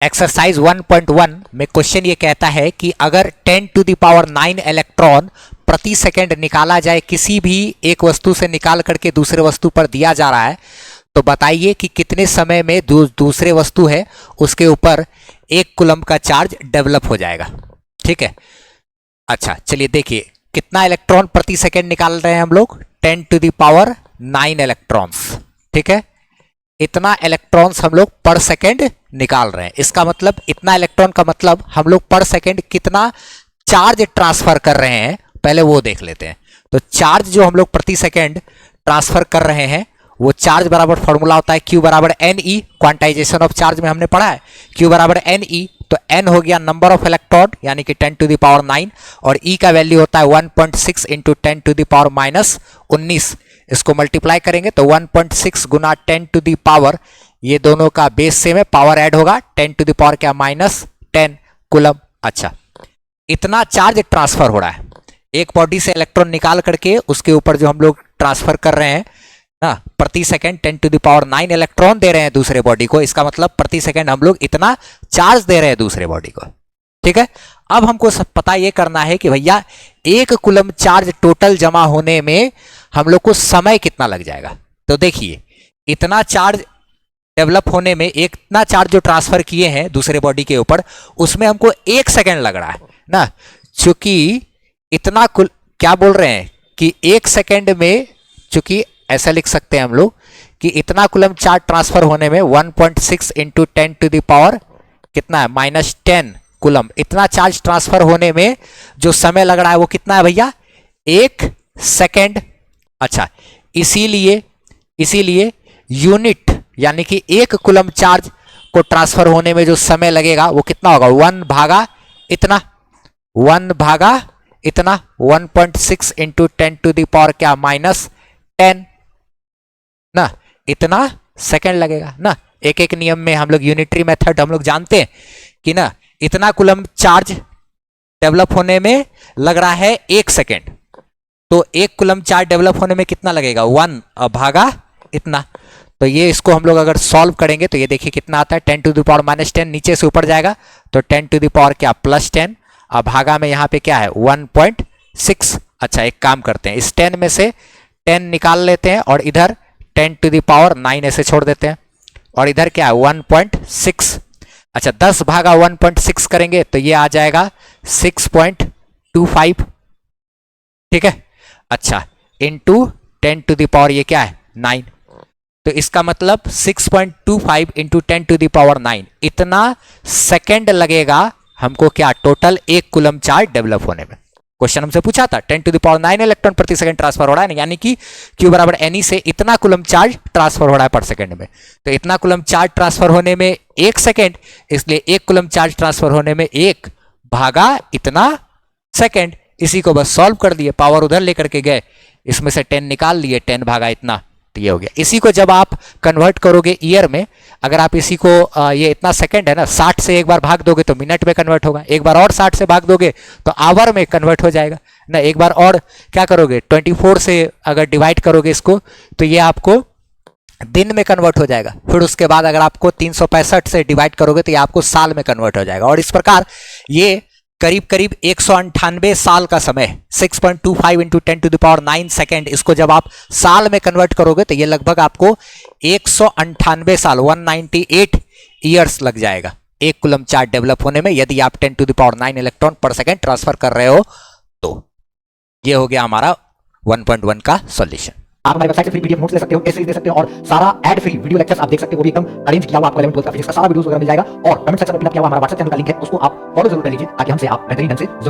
Exercise 1.1 में question ये कहता है कि अगर 10 टू द पावर 9 इलेक्ट्रॉन प्रति सेकंड निकाला जाए, किसी भी एक वस्तु से निकाल करके दूसरे वस्तु पर दिया जा रहा है, तो बताइए कि कितने समय में दूसरे वस्तु है उसके ऊपर 1 कूलम का चार्ज डेवलप हो जाएगा। ठीक है, अच्छा चलिए देखिए कितना इलेक्ट्रॉन प्रति सेकंड निकाल रहे हैं हम लोग, 10 टू द पावर 9 इलेक्ट्रॉन्स। ठीक है, इतना इलेक्ट्रॉन्स हम लोग पर सेकंड निकाल रहे हैं। इसका मतलब इतना इलेक्ट्रॉन का मतलब हम लोग पर सेकंड कितना चार्ज ट्रांसफर कर रहे हैं, पहले वो देख लेते हैं। तो चार्ज जो हम लोग प्रति सेकंड ट्रांसफर कर रहे हैं वो चार्ज बराबर फॉर्मूला होता है Q बराबर NE, क्वांटाइजेशन ऑफ चार्ज में हमने पढ़ा है Q बराबर NE। तो N हो गया नंबर ऑफ इलेक्ट्रॉन यानी कि 10 टू द पावर 9 और E का वैल्यू होता है 1.6 into 10 to the power minus 19। इसको मल्टीप्लाई करेंगे तो 1.6 गुना 10 टू द पावर, ये दोनों का बेस सेम है, पावर ऐड होगा 10 टू द पावर क्या माइनस 10 कूलम। अच्छा, इतना चार्ज ट्रांसफर हो रहा है, एक बॉडी से इलेक्ट्रॉन निकाल करके उसके ऊपर जो हम लोग ट्रांसफर कर रहे हैं ना, प्रति second 10 to the power 9 electron दे रहे हैं दूसरे बॉडी को। इसका मतलब प्रति सेकंड हम लोग इतना चार्ज दे रहे हैं दूसरे बॉडी को। ठीक है, अब हमको सब पता ये करना है कि भैया 1 कूलम चार्ज टोटल जमा होने में हम लोग को समय कितना लग जाएगा। तो देखिए इतना चार्ज डेवलप होने में, इतना चार्ज जो ट्रांसफर किए हैं दूसरे बॉडी के ऊपर, उसमें हमको 1 सेकंड लग रहा है ना, चूंकि इतना क्या बोल रहे हैं कि 1 सेकंड में, चूंकि ऐसा लिख सकते हैं हम लोग कि इतना कूलम चार्ज ट्रांसफर होने में 1.6 इंटू 10 टू द पावर कितना है माइनस 10 कूलम, इतना चार्ज ट्रांसफर होने में जो समय लग रहा है वो कितना है भैया 1 सेकंड। अच्छा, इसीलिए यूनिट यानी कि 1 कूलम चार्ज को ट्रांसफर होने में जो समय लगेगा वो कितना होगा 1 भागा इतना, 1 भागा इतना, 1.6 इंटू 10 टू द पावर क्या माइनस 10 ना, इतना सेकंड लगेगा ना। एक एक नियम में हम लोग यूनिटरी मेथड हम लोग जानते हैं कि ना, इतना कूलम चार्ज डेवलप होने में लग रहा है 1 सेकंड, तो 1 कूलम चार्ज डेवलप होने में कितना लगेगा 1 भागा इतना। तो ये इसको हम लोग अगर सॉल्व करेंगे तो ये देखिए कितना आता है 10 टू द पावर माइनस 10, नीचे से ऊपर जाएगा तो 10 टू द पावर क्या प्लस 10, अब भागा में यहाँ पे क्या है 1.6। अच्छा एक काम करते हैं, इस 10 में से 10 निकाल लेते हैं और इधर 10 टू द पावर 9 ऐसे छोड़ देते हैं और इधर क्या है 1.6। अच्छा 10 भागा 1.6 करेंगे तो ये आ जाएगा 6.25। ठीक है, अच्छा इंटू 10 टू द पावर ये क्या है 9, तो इसका मतलब 6.25 इंटू 10 टू द पावर 9, इतना सेकंड लगेगा हमको क्या टोटल 1 कूलम चार्ज डेवलप होने में। क्वेश्चन हमसे पूछा था 10 टू द पावर 9 इलेक्ट्रॉन प्रति सेकंड ट्रांसफर हो रहा है, यानी कि Q बराबर NE से इतना कूलम चार्ज ट्रांसफर हो रहा है पर सेकंड में। तो इतना कूलम चार्ज ट्रांसफर होने में 1 सेकंड, इसलिए 1 कूलम चार्ज ट्रांसफर होने में 1 भागा इतना सेकंड। इसी को बस सॉल्व कर दिए, पावर उधर लेकर के गए, इसमें से 10 निकाल लिए, 10 भागा इतना, तो ये हो गया। इसी को जब आप कन्वर्ट करोगे ईयर में, अगर आप इसी को ये इतना सेकंड है ना, 60 से एक बार भाग दोगे तो मिनट में कन्वर्ट होगा, एक बार और 60 से भाग दोगे तो आवर में कन्वर्ट हो जाएगा ना, एक बार और क्या करोगे 24 से अगर डिवाइड करोगे इसको तो ये आपको दिन में कन्वर्ट हो जाएगा। फिर उसके बाद अगर आपको 365 से डिवाइड करोगे तो ये आपको साल में कन्वर्ट हो जाएगा। और इस प्रकार ये करीब करीब 198 साल का समय, 6.25 into 10 to the power 9 second, इसको जब आप साल में कन्वर्ट करोगे तो ये लगभग आपको 198 साल 198 ईयर्स लग जाएगा 1 कूलम चार्ज डेवलप होने में, यदि आप 10 टू द पावर 9 इलेक्ट्रॉन पर सेकेंड ट्रांसफर कर रहे हो तो। ये हो गया हमारा 1.1 का सॉल्यूशन। आप हमारी वेबसाइट से फ्री पीडीएफ नोट्स ले सकते हो, एसेज दे सकते हो और सारा एड फ्री वीडियो लेक्चर्स आप देख सकते हो, वो भी एकदम अरेंज किया हुआ आपको 11 12 का फिजिक्स का सारा वीडियोस वगैरह मिल जाएगा। और कमेंट सेक्शन में पिन किया हुआ हमारा व्हाट्सएप चैनल का लिंक है, उसको आप फॉलो जरूर कर लीजिए ताकि हमसे आप बेहतरीन ढंग से जुड़